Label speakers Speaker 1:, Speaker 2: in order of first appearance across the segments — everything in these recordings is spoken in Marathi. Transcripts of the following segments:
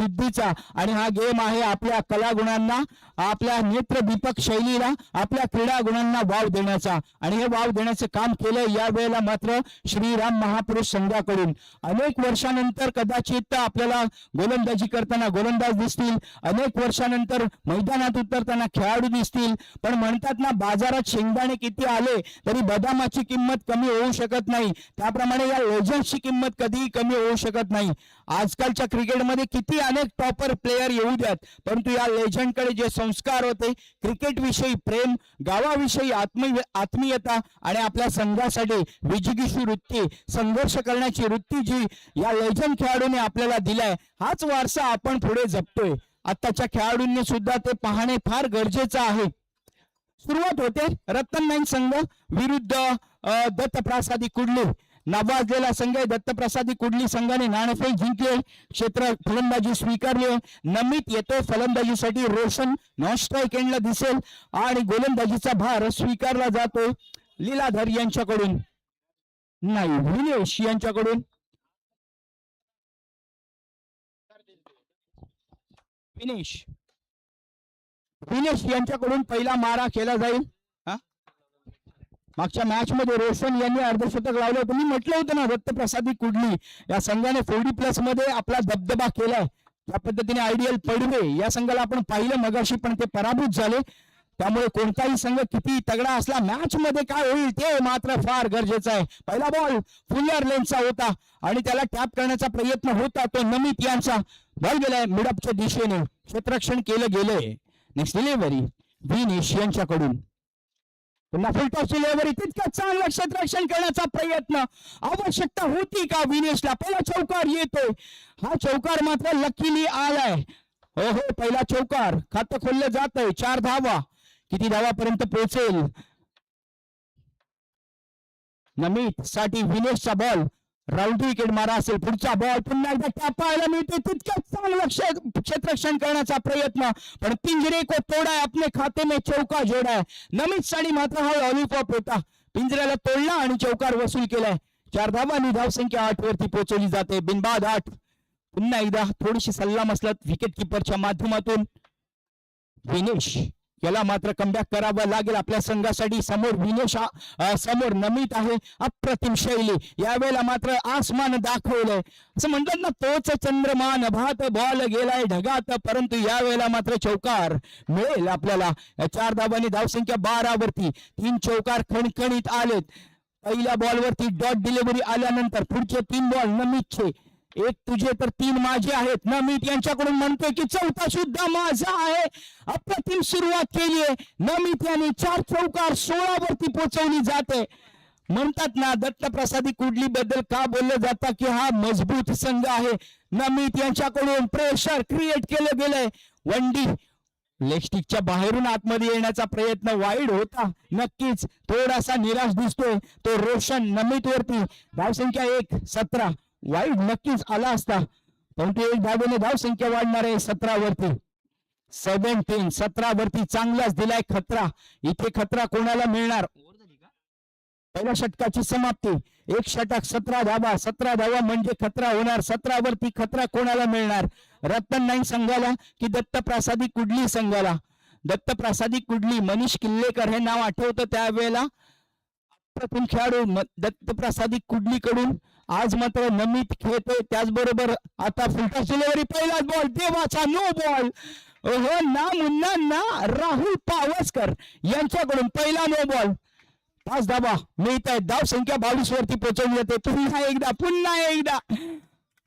Speaker 1: जिद्दीचा आणि हा गेम आहे आपल्या कलागुणांना, आपल्या नेत्रदीपक शैलीला, आपल्या क्रीडा गुणांना वाव देण्याचा. आणि हे वाव देण्याचे काम केलं या वेळेला मात्र श्रीराम महापुरुष संघाकडून. अनेक वर्षानंतर कदाचित आपल्याला गोलंदाजी करताना गोलंदाज दिसतील, अनेक वर्षानंतर मैदानात उतरताना खेळाडू दिसतील, पण म्हणतात ना बाजारात शेंगदाणे किती आले तरी बदामाची किंमत कमी होऊ शकत नाही, त्याप्रमाणे या लेजंड्सची किंमत कधीही कमी होऊ शकत नाही. आजकालच्या क्रिकेटमध्ये किती अनेक टॉपर प्लेयर येऊ द्यात, परंतु या लेजंडकडे जे संस्कार होते, क्रिकेट विषयी प्रेम, गावाविषयी आत्मीयता आणि आपल्या संघासाठी विजिगीषू वृत्ती, संघर्ष करण्याची वृत्ती जी या लेजंड खेळाडूने आपल्याला दिलाय, हाच वारसा आपण पुढे जपतोय. आताच्या खेळाडूंनी सुद्धा ते पाहणे फार गरजेचं आहे. सुरुवात होते रत्नमैन संघ विरुद्ध दत्तप्रसादी कुडली. नावाजलेला संघ दत्तप्रसादी कुडली संघाने नाणेफेक जिंकले, क्षेत्र फलंदाजी स्वीकारली. नमित येतो फलंदाजीसाठी, रोशन नॉन स्ट्राईक एंडला दिसेल आणि गोलंदाजीचा भार स्वीकारला जातो लीलाधर यांच्याकडून, नाही विनेश यांच्याकडून. विनेश यांच्याकडून पहिला मारा केला जाईल. मागच्या मॅच मध्ये रोशन यांनी अर्धशतक लावलं होतं. मी म्हटलं होतं ना दत्तप्रसादी कुडली या संघाने 40+ मध्ये आपला दबदबा केलाय. त्या पद्धतीने आयडियल पडवे या संघाला आपण पाहिलं मगाशी, पण ते पराभूत झाले. त्यामुळे कोणताही संघ किती तगडा असला मॅच मध्ये काय होईल ते मात्र फार गरजेचं आहे. पहिला बॉल फुलर लेनचा होता आणि त्याला टॅप करण्याचा प्रयत्न होता, तो नमित यांचा. बॉल गेलाय मिडअपच्या दिशेने, क्षेत्ररक्षण केलं गेलंय. नेक्स्ट डिलिव्हरी विनेश यांच्याकडून, पुन्हा फुलटॉसची डिलिव्हरी, तितकं चांगलं क्षेत्ररक्षण करण्याचा प्रयत्न. आवश्यकता होती का विनेशला? पहिला चौकार येतोय, हा चौकार मात्र लकीली आलाय. हो हो, पहिला चौकार, खातं खोललं जातंय. 4 धावा, किती धावापर्यंत पोहोचेल? नमित साठी विनेशचा बॉल, राऊंड विकेट मारा असेल. पुढचा बॉल पुन्हा एकदा टॅपायला मिळते, तितकं चांगलं क्षेत्ररक्षण करण्याचा प्रयत्न, पण पिंजरे को तोडा अपने खाते में चौका जोडा. नमित साठी मात्र हा लॉलीपॉप होता, पिंजऱ्याला तोडला आणि चौकार वसूल केलाय. 4 धावांनी धावसंख्या 8 वरती पोहोचवली जाते, बिनबाद 8. पुन्हा एकदा थोडीशी सल्लामसलत विकेट किपरच्या माध्यमातून विनेश याला मात्र कमबॅक करावं लागेल आपल्या संघासाठी. समोर विनेश, समोर नमित आहे. अप्रतिम शैली, यावेळेला मात्र आसमान दाखवलंय. असं म्हणतात ना, तोच चंद्रमा नभात, बॉल गेलाय ढगात, परंतु यावेळेला मात्र चौकार मिळेल आपल्याला. 4 धावांनी धावसंख्या 12 वरती. 3 चौकार खणखणीत आलेत. पहिल्या बॉलवरती डॉट डिलिव्हरी आल्यानंतर पुढचे 3 बॉल नमितचे, 1 तुझे तर 3 माझे आहेत. नमित यांच्याकडून म्हणतोय की चौथा सुद्धा माझा आहे. अप्रतिम सुरुवात केली आहे नमित यांनी. 4 चौकार 16 वरती पोहोचवली जाते. म्हणतात ना दत्तप्रसादी कुडली बद्दल का बोललं जातं की हा मजबूत संघ आहे. नमित यांच्याकडून प्रेशर क्रिएट केलं गेलंय. वंडी लेगस्टिकच्या बाहेरून आतमध्ये येण्याचा प्रयत्न वाईड होता, नक्कीच थोडासा निराश दिसतोय तो रोशन नमित वरती. धावसंख्या 1 17, वाईड नक्कीच आला असता, परंतु 1 धावेने धावसंख्या वाढणार आहे 17 वरती. 17 17 वरती चांगलाच दिलाय खतरा. इथे खतरा कोणाला मिळणार? पहिल्या षटकाची समाप्ती, 1 षटक 17 धावा. 17 धावा म्हणजे खतरा होणार. 17 वरती खतरा कोणाला मिळणार? रत्नमैन संघाला की दत्तप्रसादी कुडली संघाला? दत्तप्रसादी कुडली, मनीष किल्लेकर हे नाव आठवतं त्यावेळेला. प्रथम खेळाडू दत्तप्रसादी कुडली कडून आज मात्र नमित खेळतोय. त्याचबरोबर आता फुलटॉस डिलिव्हरी, पहिला बॉल देवाचा नो बॉल. हो ना मुन्ना ना, राहुल पावसकर यांच्याकडून पहिला नो बॉल. 5 धावा मिळत आहेत. धावसंख्या 22 वरती पोहोचवली जाते. पुन्हा एकदा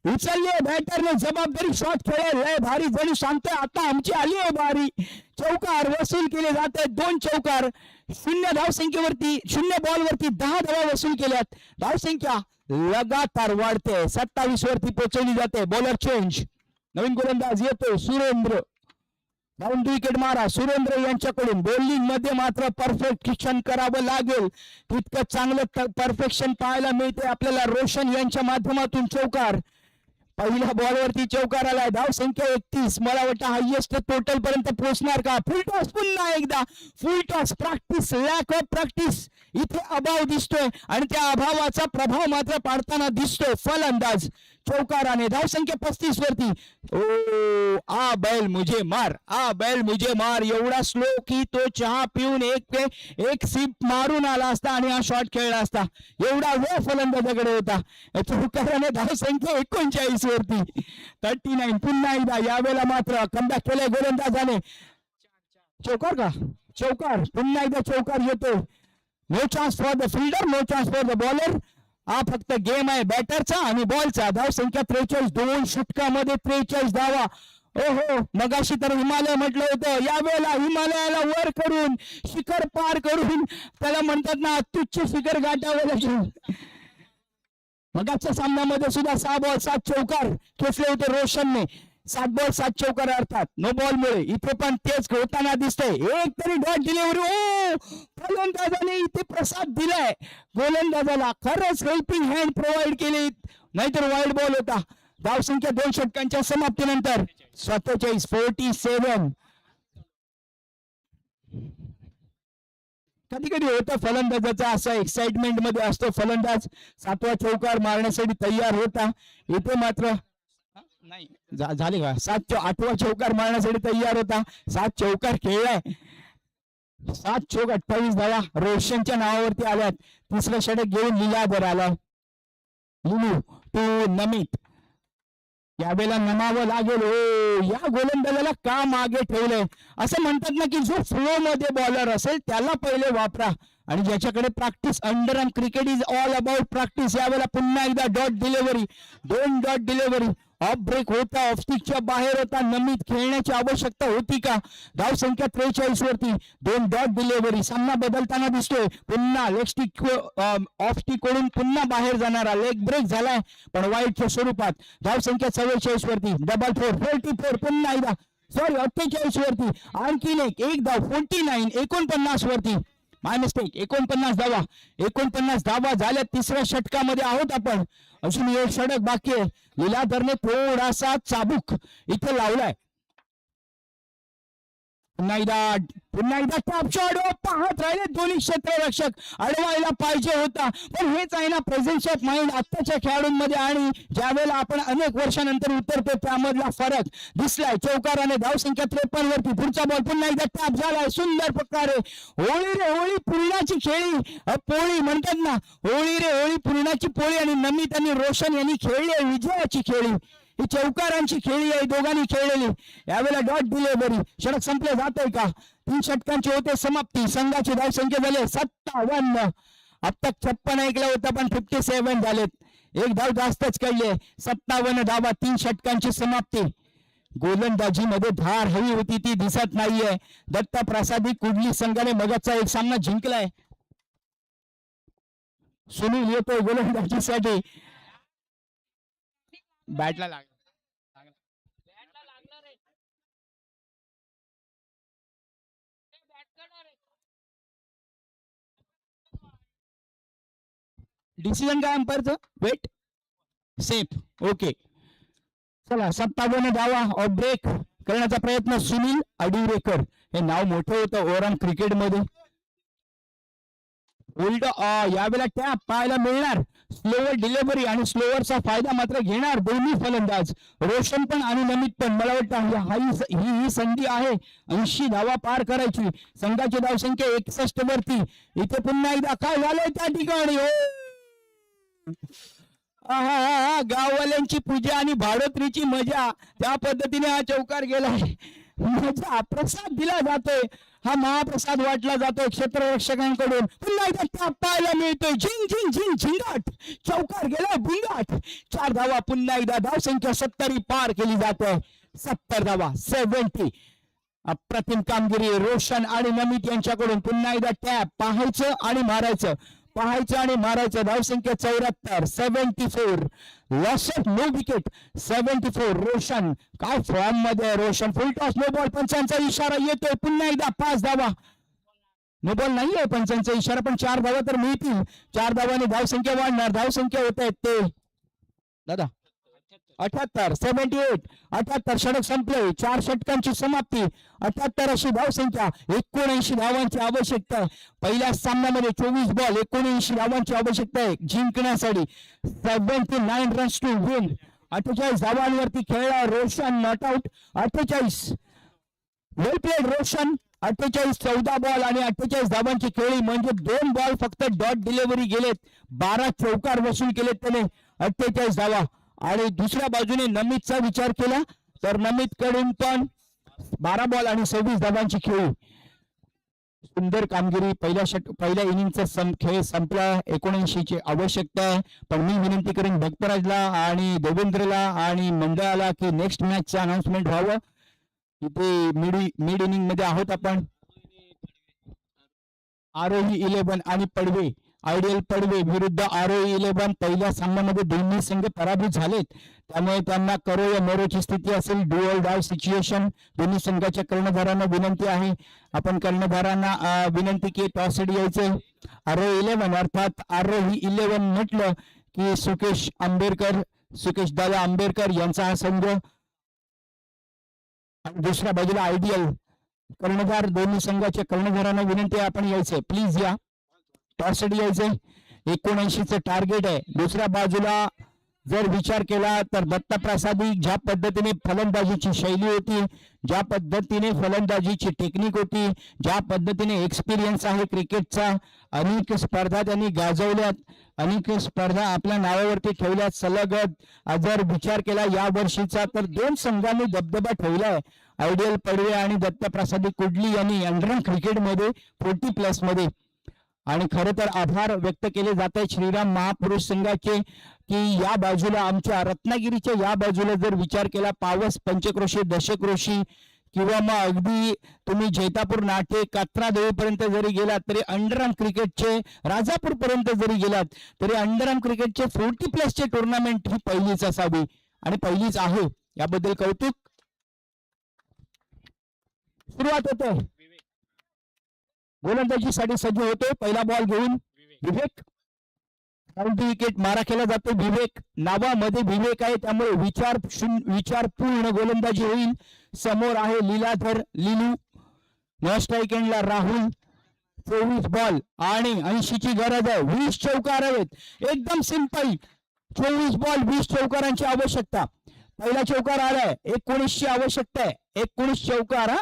Speaker 1: उचलले बॅटरने, जबाबदारी शॉट खेळले, लय भारी जणू सांगतोय आता आमची आली आहे बारी. चौकार वसूल केले जात आहेत. 2 चौकार 0 धावसंख्येवरती, 0 बॉलवरती 10 धावा वसूल केल्यात. धावसंख्या लगातार वाढते, 27 वरती पोहोचवली जाते. बॉलर चेंज, नवीन गोलंदाज येतो सुरेंद्र. राऊंड विकेट मारा सुरेंद्र यांच्याकडून. बॉलिंग मध्ये मात्र परफेक्शन करावं लागेल, तितकं चांगलं परफेक्शन पाहायला मिळते आपल्याला रोशन यांच्या माध्यमातून. चौकार, पहिल्या बॉलवरती चौकार आलाय. धावसंख्या 31, मला वाटतं हायएस्ट टोटल पर्यंत पोहोचणार का? फुल टॉस, पुन्हा एकदा फुल toss. Practice, lack of practice इथे अभाव दिसतोय आणि त्या अभावाचा प्रभाव मात्र पाडताना दिसतोय फलंदाज. चौकाराने धावसंख्या 35 वरती. ओ आ बैल मुझे मार, आ बैल मुझे मार. एवढा स्लो की तो चहा पिऊन एक सिप मारून आला असता आणि हा शॉट खेळला असता. एवढा वेळ फलंदाजाकडे होता. चौकाराने धावसंख्या 39 वरती. 39. पुन्हा एकदा यावेळेला मात्र कमबॅक केलंय गोलंदाजाने. चौकार का? चौकार. पुन्हा एकदा चौकार येतो. No chance for the fielder, no chance for the bowler. हा फक्त गेम आहे बॅटरचा आणि बॉलचा. धावसंख्या 43. 2 षटकामध्ये 43 धावा. ओहो, मगाशी तर हिमालय म्हटलं होतं. यावेळेला हिमालयाला वर करून शिखर पार करून त्याला म्हणतात ना तुच्छ शिखर गाठावे लागेल. मगाच्या सामन्यामध्ये सुद्धा 6 बॉल 7 चौकार खेचले होते रोशनने. 7 बॉल 7 चौकार अर्थात नो बॉल मुळे. इथे पण तेच होताना दिसतंय. एक तरी डॉट डिलिव्हरी. ओ फलंदाजाने इथे प्रसाद दिलाय गोलंदाजाला. खरंच हेल्पिंग हँड प्रोव्हाइड केली, नाहीतर वाईड बॉल होता. धावसंख्या 2 षटकांच्या समाप्तीनंतर 47. 47. कधी कधी होतं फलंदाजाचा असा एक्साइटमेंट मध्ये असतो फलंदाज. 7वा चौकार मारण्यासाठी तयार होता. इथे मात्र नाही झाले का 8वा चौकार मारण्यासाठी तयार होता. 7 चौकार खेळलाय. 7 चौक 28 धावा रोशनच्या नावावरती आल्यात. तिसरं षटक घेऊन लीलाधर आला. लिलू टू नमित. यावेळेला नमावं लागेल. ओ या गोलंदाजाला का मागे ठेवलंय? असं म्हणतात ना की जो फ्लो मध्ये बॉलर असेल त्याला पहिले वापरा आणि ज्याच्याकडे practice. Underarm cricket is all about practice. यावेळेला पुन्हा एकदा dot delivery. 2 dot delivery. Off break होता, ऑफ स्टिकच्या बाहेर होता. नमित खेळण्याची आवश्यकता होती का? धावसंख्या 43 वरती. 2 डॉट डिलिव्हरी. सामना बदलताना दिसतोय. पुन्हा लेग स्टिक ऑफ स्टिक कडून पुन्हा बाहेर जाणारा लेग ब्रेक झालाय पण वाईटच्या स्वरूपात. धावसंख्या 44 वरती. डबल 4. 44. पुन्हा एकदा सॉरी 48 वरती. आणखीन एक धाव. 49. 49 वरती. माय मिस्टेक. 49 धावा. 49 धावा झाल्या. तिसऱ्या षटकामध्ये आहोत आपण. अजून एक षटक बाकी आहे. लीलाधरने थोडासा चाबूक इथे लावलाय. पुन्हा एकदा टॉप शॉट. पाहत राहिले दोन्ही क्षेत्ररक्षक. अडवायला पाहिजे होता पण हेच आहे ना प्रेझेन्स ऑफ माइंड आत्ताच्या खेळाडूंमध्ये. आणि ज्यावेळेला आपण अनेक वर्षानंतर उतरतो त्यामधला फरक दिसलाय. चौकाराने धावसंख्या 53 वरती. पुढचा बॉल पुन्हा एकदा टॅप झालाय सुंदर प्रकारे. होळी रे होळी पूर्णाची खेळी. पोळी म्हणतात ना, होळी रे होळी पूर्णाची पोळी. आणि नमित आणि रोशन यांनी खेळली विजयाची खेळी. ही चौकारांची खेळी आहे दोघांनी खेळलेली. यावेळेला डॉट डिलिव्हरी. षटक संपले जातोय का? 3 षटकांची होते समाप्ती. संघाची धावसंख्या झाले 57. आता 56 ऐकलं होतं पण 57 झालेत. 1 धाव जास्तच काढले. 57 धावा. 3 षटकांची समाप्ती. गोलंदाजी मध्ये धार हवी होती ती दिसत नाहीये. दत्ता प्रसादी कुडली संघाने मगाचा एक सामना जिंकलाय. सुनील येतोय गोलंदाजीसाठी. बॅटला लागला. डिसिजन काय अंपायरचं? Weight safe. ओके चला 57 धावा. ऑफ ब्रेक करण्याचा प्रयत्न सुनील अडिरेकर. हे नाव मोठं होतं ओव्हरऑल क्रिकेट मध्ये. उलट यावेळेला टॅप पाहायला मिळणार. स्लोवर डिलिव्हरी आणि स्लोवरचा फायदा मात्र घेणार दोन्ही फलंदाज. रोशन पण आणि नमित पण. मला वाटतं ही संधी आहे 80 धावा पार करायची. संघाची धावसंख्या 61 वरती. इथे पुन्हा एकदा काय झालंय त्या ठिकाणी? गाववाल्यांची पूजा आणि भाडोत्रीची मजा. त्या पद्धतीने हा चौकार गेलाय. मजा प्रसाद दिला जातोय. हा महाप्रसाद वाटला जातोय क्षेत्ररक्षकांकडून. पुन्हा एकदा टॅप पाहायला मिळतोय. झिंग झिंग झिंग झिंगाट. चौकार गेला भिंगाट. 4 धावा. पुन्हा एकदा धावसंख्या 70 पार केली जाते. 70 धावा. 70. अप्रतिम कामगिरी रोशन आणि नमित यांच्याकडून. पुन्हा एकदा टॅप पाहायचं आणि मारायचं. पाहायचं आणि मारायचं. धावसंख्या 74. 74. Loss of no wicket. 74. Roshan काय फॉर्म मध्ये. Roshan full toss. No ball. पंचांचा इशारा येतोय. पुन्हा एकदा 5 धावा. नो बॉल नाहीये पंचांचा इशारा पण 4 धावा तर मिळतील. 4 धावांनी धावसंख्या वाढणार. धावसंख्या होत आहेत ते दादा 78. 78. 78 षटक संपले. 4 षटकांची समाप्ती. 78 अशी धावसंख्या. 79 धावांची आवश्यकता आहे. पहिल्या सामन्यामध्ये 24 बॉल 79 धावांची आवश्यकता आहे जिंकण्यासाठी. 79 रन्स टू विन. 48 धावांवरती खेळला Roshan, not out. 48 well played Roshan. 48 14 ball आणि 48 धावांची खेळी, म्हणजे 2 बॉल फक्त डॉट डिलिव्हरी गेलेत. 12 चौकार वसूल केलेत त्याने. 48 धावा. आणि दुसऱ्या बाजूने नमितचा विचार केला तर नमित कडून पण 12 बॉल आणि 26 धावांची खेळी. सुंदर कामगिरी. पहिल्या इनिंगचा खेळ संपला. 79 ची आवश्यकता आहे. पण मी विनंती करेन भक्तराजला आणि देवेंद्रला आणि मंडळाला की नेक्स्ट मॅचचं अनाउन्समेंट व्हावं. इथे मिड इनिंग मध्ये आहोत आपण. आरोही 11 आणि पडवे, आयडियल पडवे विरुद्ध आरोही 11. पहिल्या सामन्यामध्ये दोन्ही संघ पराभूत झालेत, त्यामुळे त्यांना करो या मरोची स्थिती असेल. Do or die situation. दोन्ही संघाच्या कर्णधारांना विनंती आहे, आपण कर्णधारांना विनंती की टॉस यायचे. आरोही 11 अर्थात आरोही 11 म्हटलं की सुकेश दादा आंबेडकर यांचा हा संघ. आणि दुसऱ्या बाजूला आयडियल कर्णधार. दोन्ही संघाच्या कर्णधारांना विनंती आहे आपण यायचंय, प्लीज या. टॉस यायचंय. 79चं टार्गेट आहे. दुसऱ्या बाजूला जर विचार केला तर दत्तप्रसादी ज्या पद्धतीने फलंदाजीची शैली होती, ज्या पद्धतीने फलंदाजीची टेक्निक होती, ज्या पद्धतीने एक्सपिरियन्स आहे क्रिकेटचा, अनेक स्पर्धा त्यांनी गाजवल्यात, अनेक स्पर्धा आपल्या नावावरती ठेवल्यात सलगत. जर विचार केला या वर्षीचा तर 2 संघांनी दबदबा ठेवलाय. आयडियल पडवे आणि दत्तप्रसादी कुडली यांनी अंडरन क्रिकेटमध्ये 40+ मध्ये. आणि खरं तर आभार व्यक्त केले जात आहेत श्रीराम महापुरुष संघाचे की या बाजूला आमच्या रत्नागिरीच्या या बाजूला जर विचार केला पावस, पंचक्रोशी, दशक्रोशी किंवा मग अगदी तुम्ही जैतापूर, नाटे, कात्रादेवीपर्यंत जरी गेलात तरी अंडरआर्म क्रिकेटचे राजापूर पर्यंत जरी गेलात तरी अंडरआर्म क्रिकेटचे 40+ चे टुर्नामेंट ही पहिलीच असावी आणि पहिलीच आहे, याबद्दल कौतुक. सुरुवात होते, गोलंदाजीसाठी सज्ज होतो. पहिला बॉल घेऊन विवेक. काउंटी विकेट मारा केला जातो. विवेक नावामध्ये विवेक आहे, त्यामुळे विचारपूर्ण गोलंदाजी होईल. समोर आहे लीलाधर लिलू. नॉन स्ट्राईक एंडला राहुल. 24 बॉल आणि 80 ची गरज आहे. 20 चौकार आहेत. एकदम सिंपल. 24 बॉल 20 चौकारांची आवश्यकता. पहिला चौकार आलाय. 19 ची आवश्यकता आहे. 19 चौकार.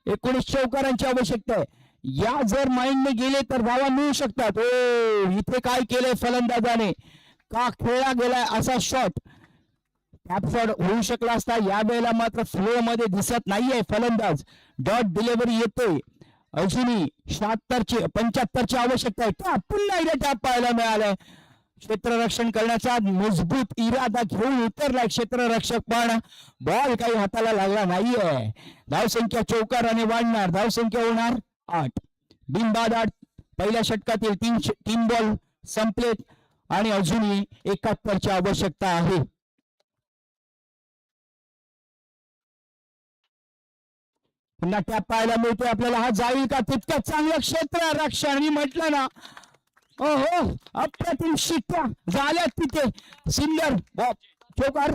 Speaker 1: 19 चौकारांची आवश्यकता आहे. या जर माइंडने गेले तर धावा मिळू शकतात. ओ इथे काय केलंय फलंदाजाने, का खेळला गेलाय असा शॉट. टॅप शॉट होऊ शकला असता. या वेळेला मात्र फ्लो मध्ये दिसत नाहीये फलंदाज. डॉट डिलिव्हरी येतोय. अजूनही 75ची आवश्यकता आहे. पुन्हा एकदा टॅप पाहायला मिळालाय. क्षेत्ररक्षण करण्याचा मजबूत इरादा घेऊन उतरलाय क्षेत्ररक्षक, पण बॉल काही हाताला लागला नाहीये. धावसंख्या चौकाराने वाढणार. धावसंख्या होणार 8. बिनबाद 8. पहिल्या षटकातील 3 बॉल संपलेत आणि अजूनही 71ची आवश्यकता आहे. पुन्हा टॅप पाहायला मिळतोय आपल्याला. हा जाईल का? तितकं चांगलं क्षेत्ररक्षण. मी म्हटलं ना, ओहो अप्रतिम शिट्ट्या झाल्यात तिथे. सिंगल चौकार.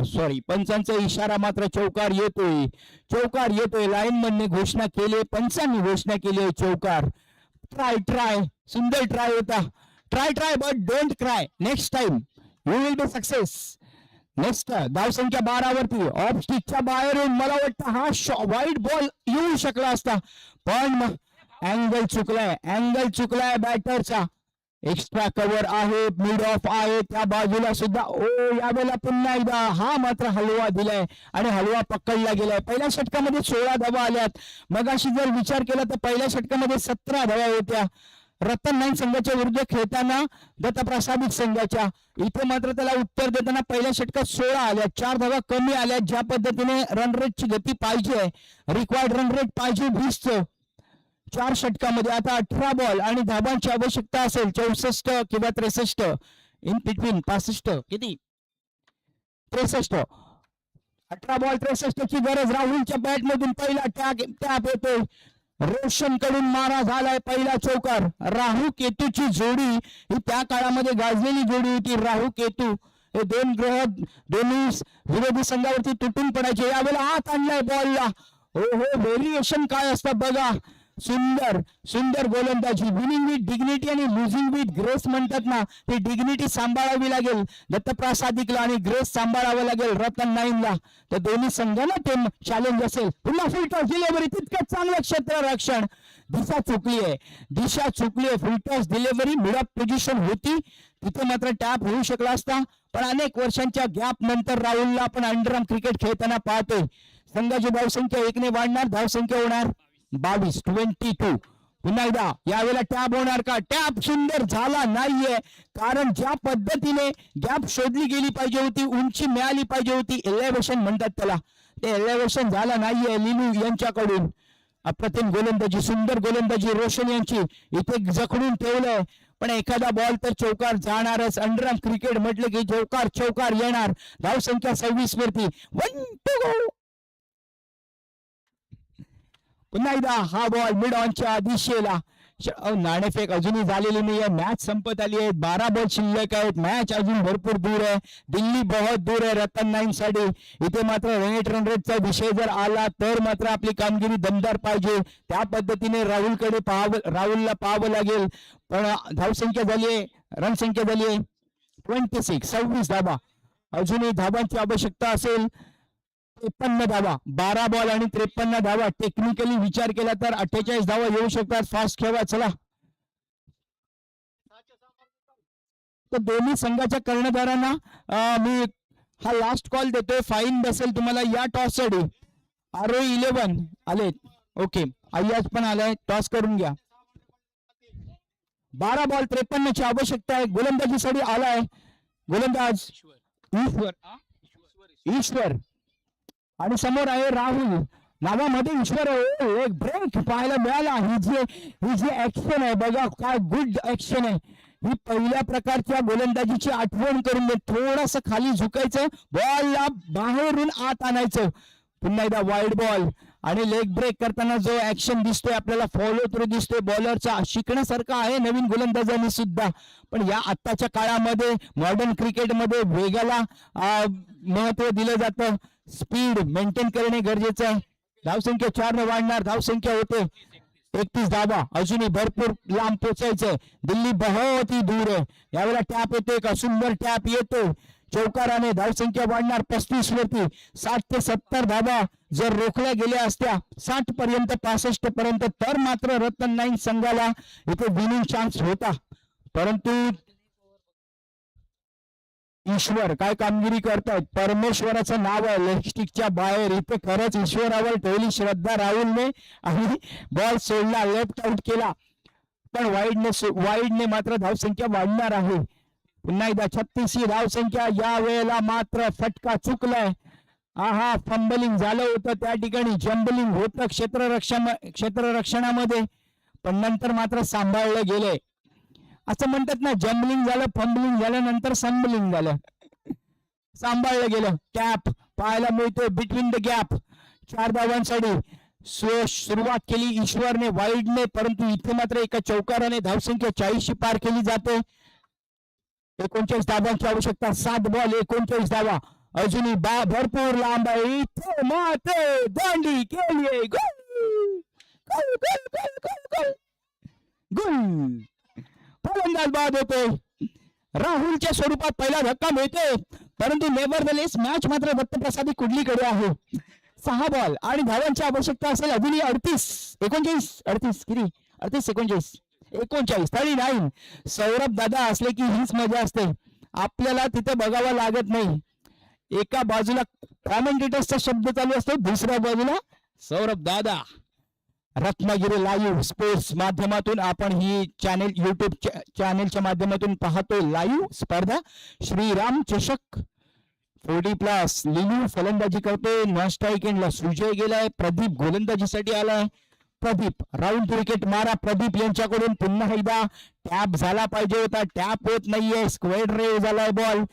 Speaker 1: सॉरी, पंचांचा इशारा मात्र चौकार येतोय. चौकार येतोय. लाईनमनने घोषणा केली, पंचांनी घोषणा केली चौकार. ट्राय सुंदर ट्राय होता. Try but don't cry. Next time you will be success. Next धावसंख्या 12 वरती. ऑफ स्टिकच्या बाहेरून मला वाटतं हा वाईट बॉल येऊ शकला असता, पण अँगल चुकलाय बॅटरचा. एक्स्ट्रा कव्हर आहे, मिड ऑफ आहे त्या बाजूला सुद्धा. ओ यावेळेला पुन्हा एकदा हा मात्र हलवा दिलाय आणि हलवा पकडला गेलाय. पहिल्या षटकामध्ये 16 धावा आल्यात. मगाशी जर विचार केला तर पहिल्या षटकामध्ये 17 धावा होत्या रतन नाईक संघाच्या विरुद्ध खेळताना दत्तप्रसादित संघाच्या. इथे मात्र त्याला उत्तर देताना पहिल्या षटकात 16 आल्या. 4 धावा कमी आल्या. ज्या पद्धतीने रन रेटची गती पाहिजे, रिक्वायर्ड रन रेट पाहिजे 20चं 4 षटकामध्ये. आता 18 बॉल आणि धाबांची आवश्यकता असेल 64 किंवा 63. इन बिटवीन 65 किती 63. 18 बॉल 63 ची गरज. राहुलच्या बॅट मधून पहिला टॅप येतोय. रोशन कडून मारा झालाय. पहिला चौकार. राहू केतूची जोडी ही त्या काळामध्ये गाजलेली जोडी होती. राहू केतू हे 2 ग्रह दोन्ही विरोधी संघावरती तुटून पडायचे. यावेळेला हात आणलाय बॉलला. हो व्हेरिएशन काय असतं बघा. सुंदर सुंदर गोलंदाजी. विनिंग विथ डिग्निटी आणि लुझिंग विथ ग्रेस म्हणतात ना, ती डिग्निटी सांभाळावी लागेल दत्तप्रसादिकला आणि ग्रेस सांभाळावं लागेल रतन नाईनला. तर दोन्ही संघांना ते चॅलेंज असेल. पुन्हा फुलटॉस डिलिव्हरी, तितकंच चांगलं क्षेत्ररक्षण. दिशा चुकलीये. Full toss delivery mid off position होती, तिथे मात्र टॅप होऊ शकला असता. पण अनेक वर्षांच्या गॅप नंतर राहुलला आपण अंडरआर्म क्रिकेट खेळताना पाहतोय. संघाची धावसंख्या 1 ने वाढणार, धावसंख्या होणार 22. पुन्हा एकदा यावेळेला टॅप होणार का? टॅप सुंदर झाला नाहीये, कारण ज्या पद्धतीने गॅप शोधली गेली पाहिजे होती, उंची मिळाली पाहिजे होती, एलिव्हेशन म्हणतात त्याला, ते एलिव्हेशन झालं नाहीये लिलू यांच्याकडून. अप्रतिम गोलंदाजी, सुंदर गोलंदाजी रोशन यांची. इथे जखडून ठेवलंय, पण एखादा बॉल तर चौकार जाणारच. अंडरआर्म क्रिकेट म्हटलं की चौकार येणार. धावसंख्या 26 वरती. 1 to go. पुन्हा एकदा हा बॉल मिड ऑनच्या दिशेला. नाणेफेक अजूनही झालेली नाहीये. मॅच संपत आली आहे. 12 बॉल शिल्लक आहेत. मॅच अजून भरपूर दूर आहे. दिल्ली बहुत दूर आहे रतन नाईन साठी. इथे मात्र रन रेटचा विषय जर आला तर मात्र आपली कामगिरी दमदार पाहिजे. त्या पद्धतीने राहुलला पाहावं लागेल. पण धावसंख्या झालीये, रनसंख्या झालीये 26 धाबा. अजूनही धाबांची आवश्यकता असेल 53 धावा. 12 बॉल आणि 53 धावा. टेक्निकली विचार केला तर 48 धावा येऊ शकतात. फास्ट खेळा चला. तर दोन्ही संघाच्या कर्णधारांना मी हा लास्ट कॉल देतोय. फाईन बसेल तुम्हाला या टॉस साठी. RO 11 आले. ओके, अय्याज पण आलाय. टॉस करून घ्या. 12 बॉल 53 ची आवश्यकता आहे. गोलंदाजीसाठी आलाय गोलंदाज ईश्वर आणि समोर आहे राहुल. नावामध्ये ईश्वर आहे. एक ब्रेक पाहायला मिळाला. ही जी ऍक्शन आहे बघा, काय गुड ऍक्शन आहे ही. पहिल्या प्रकारच्या गोलंदाजीची आठवण करून दे. थोडस खाली झुकायचं, बॉलला बाहेरून आत आणायचं. पुन्हा एकदा वाईड बॉल आणि लेग ब्रेक करताना जो ऍक्शन दिसतोय आपल्याला, फॉलो थ्रू दिसतोय बॉलरचा, शिकण्यासारखा आहे नवीन गोलंदाजांनी सुद्धा. पण या आत्ताच्या काळामध्ये मॉडर्न क्रिकेटमध्ये वेगाला महत्व दिलं जातं. स्पीड मेंटेन करणे गरजेचं आहे. धावसंख्या 4 ने वाढणार. धावसंख्या होते 31 धावा. अजूनही भरपूर लांब पोचायचंय. दिल्ली बहुत ही दूर आहे. यावेळेला टॅप येतोय का? सुंदर टॅप येतोय चौकाराने. धावसंख्या वाढणार 35 वरती. 60 ते 70 धावा जर रोखल्या गेल्या असत्या 60 पर्यंत 65 पर्यंत तर मात्र रतन नाईन संघाला इथे विनिंग चान्स होता. परंतु ईश्वर काय कामगिरी करतायत. परमेश्वराचं नाव आहे लेगस्टिकच्या बाहेर. इथे खरंच ईश्वरावर ठेवली श्रद्धा राहुलने आणि बॉल सोडला, लेफ्ट आउट केला. पण वाईडने मात्र धावसंख्या वाढणार आहे. पुन्हा एकदा 36 ही धावसंख्या. या वेळेला मात्र फटका चुकलाय. फंबलिंग झालं होतं त्या ठिकाणी. जम्बलिंग होतं क्षेत्ररक्षणामध्ये, पण नंतर मात्र सांभाळलं गेले. असं म्हणतात ना, जम्बलिंग झालं, फंबलिंग झालं, नंतर संबलिंग झालं, सांभाळलं गेलं. टॅप पाहायला मिळतोय बिटवीन द गॅप. 4 धावांसाठी सुरुवात केली ईश्वरने वाईडने, परंतु इथे मात्र एका चौकाराने धावसंख्या 40 पार केली जाते. 39 धावांची आवश्यकता. 7 बॉल 39 धावा. अजूनही भरपूर लांब आहे. इथे मात्र दांडी केली. गुल फलंदाज बाद होतोय. राहुलच्या स्वरूपात पहिला धक्का मिळतोय, परंतु नेव्हरदलेस मॅच मात्र दत्तप्रसादी कुडलीकडे आहे. 6 बॉल आणि धावांची आवश्यकता असेल अजूनही 39 39. सौरभ दादा असले की हीच मजा असते. आपल्याला तिथे बघावं लागत नाही. एका बाजूला कॉमेंटेटर्सचा शब्द चालू असतो, दुसऱ्या बाजूला सौरभ दादा. रत्नागिरी लाईव्ह स्पोर्ट्स माध्यमातून आपण ही युट्यूब चॅनेलच्या माध्यमातून पाहतोय लाईव्ह स्पर्धा. श्रीराम चषक 40+. लिलू फलंदाजी करतोय. नॉन स्ट्राईक एंडला सुजय गेलाय. प्रदीप गोलंदाजीसाठी आलाय. प्रदीप राऊंड विकेट मारा. प्रदीप यांच्याकडून पुन्हा एकदा टॅप झाला पाहिजे होता. टॅप होत नाहीये. स्क्वेअर ड्राईव्ह झालाय बॉल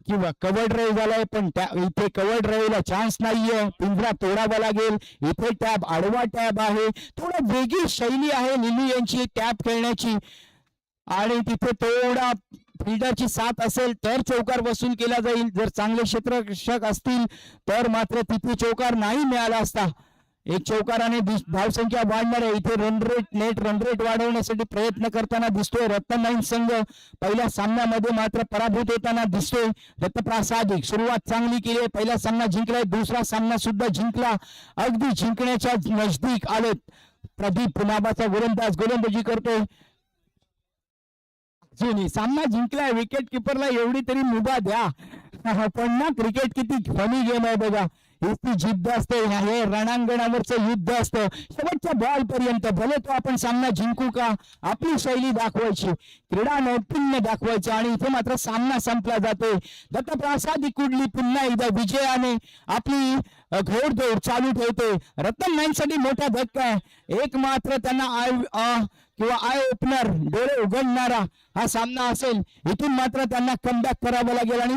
Speaker 1: किंवा कव्हर ड्राईव्ह झालाय, पण इथे कव्हर ड्राईव्हला चान्स नाहीये. पिंजरा तोडावा लागेल. इथे टॅप आडवा टॅप आहे. थोडा वेगळी शैली आहे लिलू यांची टॅप खेळण्याची, आणि तिथे थोडा फिल्डरची साथ असेल तर चौकार वसूल केला जाईल. जर चांगले क्षेत्ररक्षक असतील तर मात्र तिथे चौकार नाही मिळाला असता. एक चौकाराने धावसंख्या वाढणार आहे. इथे रन रेट वाढवण्यासाठी प्रयत्न करताना दिसतोय रत्नाईन संघ. पहिल्या सामन्यामध्ये मात्र पराभूत होताना दिसतोय. दत्तप्रासादिक सुरुवात चांगली केली आहे. पहिला सामना जिंकलाय, दुसरा सामना सुद्धा जिंकला. अगदी जिंकण्याच्या नजदीक आलेत. प्रदीप पुनाबाचा गोलंदाजी करतोय. सामना जिंकलाय. विकेट किपरला एवढी तरी मुभा द्या. पण ना क्रिकेट किती फनी गेम आहे बघा. ती जिद्द असते, हे रणांगणावरचं युद्ध असतं. शेवटच्या बॉल पर्यंत भले तो आपण सामना जिंकू का, आपली शैली दाखवायची, क्रीडा नैपुण्य दाखवायचं. आणि इथे मात्र सामना संपला जातोय. दत्तप्रसाद कुडली पुन्हा एकदा विजयाने आपली घोडदौड चालू ठेवते. रतन नाईनसाठी मोठा धक्का आहे. एक मात्र त्यांना आय ओपनर, डोळे उघडणारा हा सामना असेल. इथून मात्र त्यांना कमबॅक करावं लागेल आणि